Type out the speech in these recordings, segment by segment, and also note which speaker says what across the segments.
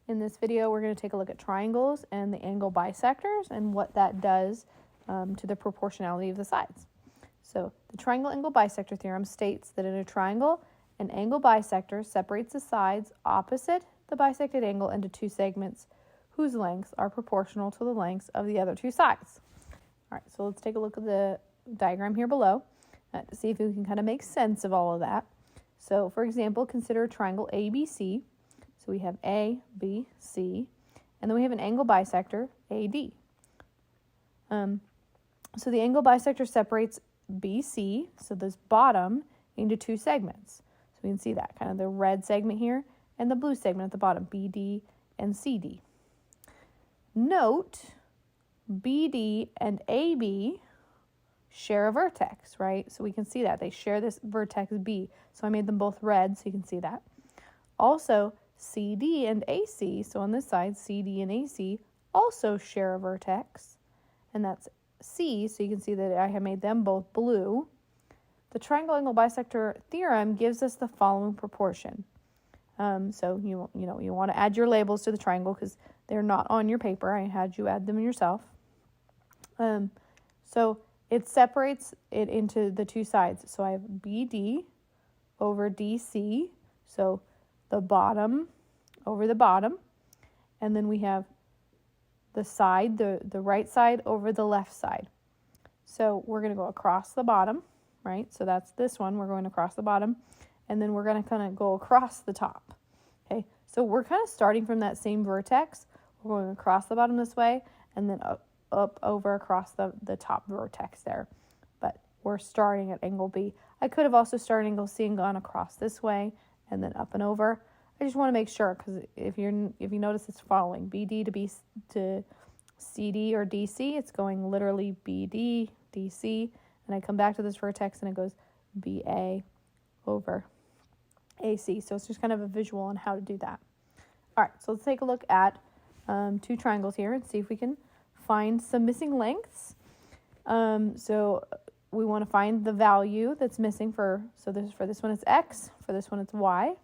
Speaker 1: In this video, we're going to take a look at triangles and the angle bisectors and what that does to the proportionality of the sides. So the triangle angle bisector theorem states that in a triangle, an angle bisector separates the sides opposite the bisected angle into two segments whose lengths are proportional to the lengths of the other two sides. All right, so let's take a look at the diagram here below to see if we can kind of make sense of all of that. So for example, consider a triangle ABC. So we have A, B, C, and then we have an angle bisector, AD. So the angle bisector separates BC, so this bottom, into two segments. So we can see that, kind of the red segment here and the blue segment at the bottom, BD and CD. Note, BD and AB share a vertex, right? So we can see that. They share this vertex B. So I made them both red so you can see that. Also, CD and AC, so on this side, CD and AC also share a vertex, and that's C, so you can see that I have made them both blue. The triangle angle bisector theorem gives us the following proportion. So you want to add your labels to the triangle because they're not on your paper. I had you add them yourself. So it separates it into the two sides. So I have BD over DC, so the bottom over the bottom, and then we have the side, the right side over the left side. So we're going to go across the bottom, right? So that's this one. We're going across the bottom, and then we're going to kind of go across the top. Okay, so we're kind of starting from that same vertex. We're going across the bottom this way, and then up over across the top vertex there. But we're starting at angle B. I could have also started angle C and gone across this way, and then up and over. I just want to make sure, because if you notice it's following BD to CD or DC, it's going literally BD, DC, and I come back to this vertex and it goes BA over AC. So it's just kind of a visual on how to do that. All right, so let's take a look at two triangles here and see if we can find some missing lengths. So we want to find the value that's missing for this one it's X, for this one it's Y.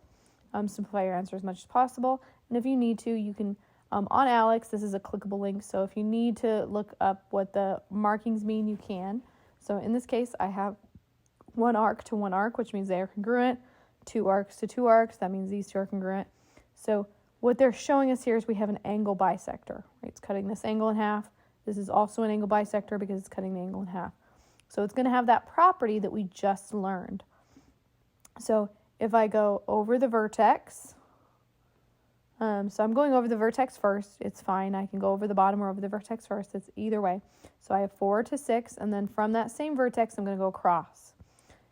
Speaker 1: Simplify your answer as much as possible. And if you need to, you can, on Alex, this is a clickable link. So if you need to look up what the markings mean, you can. So in this case, I have one arc to one arc, which means they are congruent. Two arcs to two arcs, that means these two are congruent. So what they're showing us here is we have an angle bisector. Right? It's cutting this angle in half. This is also an angle bisector because it's cutting the angle in half. So it's going to have that property that we just learned. So if I go over the vertex, so I'm going over the vertex first, it's fine. I can go over the bottom or over the vertex first. It's either way. So I have 4 to 6, and then from that same vertex, I'm going to go across.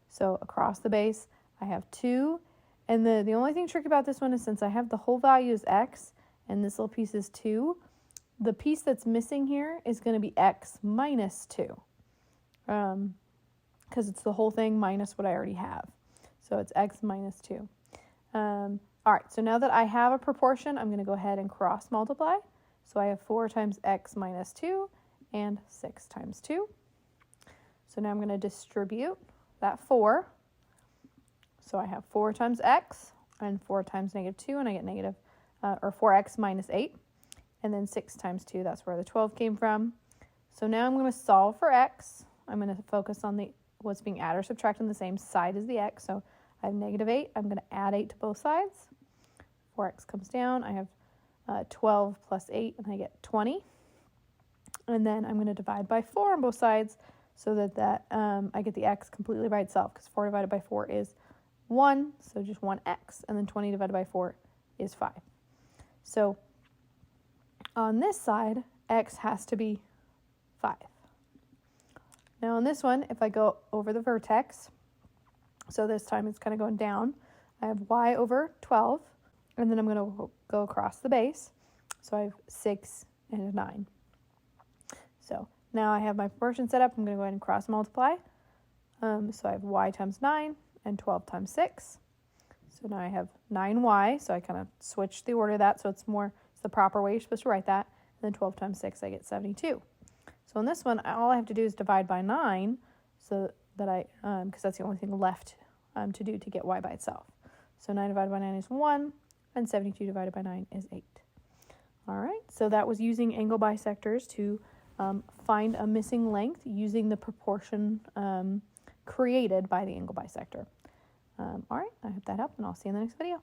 Speaker 1: So across the base, I have 2. And the only thing tricky about this one is since I have the whole value is X, and this little piece is 2, the piece that's missing here is going to be X minus 2. Because it's the whole thing minus what I already have. So it's X minus 2. All right, so now that I have a proportion, I'm going to go ahead and cross multiply. So I have 4 times X minus 2 and 6 times 2. So now I'm going to distribute that 4. So I have 4 times X and 4 times negative 2, and I get negative, or 4X minus 8. And then 6 times 2, that's where the 12 came from. So now I'm going to solve for X. I'm going to focus on what's being added or subtracted on the same side as the X. So I have negative 8. I'm going to add 8 to both sides. 4X comes down. I have 12 plus 8, and I get 20. And then I'm going to divide by 4 on both sides so that I get the X completely by itself, because 4 divided by 4 is 1, so just 1X. And then 20 divided by 4 is 5. So on this side, X has to be 5. Now on this one, if I go over the vertex, so this time it's kind of going down, I have Y over 12, and then I'm going to go across the base. So I have 6 and a 9. So now I have my proportion set up. I'm going to go ahead and cross multiply. So I have Y times 9 and 12 times 6. So now I have 9Y, so I kind of switched the order of that, so it's the proper way you're supposed to write that. And then 12 times 6, I get 72. So in this one, all I have to do is divide by 9, so that because that's the only thing left to do to get Y by itself. So 9 divided by 9 is 1, and 72 divided by 9 is 8. All right, so that was using angle bisectors to find a missing length using the proportion created by the angle bisector. All right, I hope that helped, and I'll see you in the next video.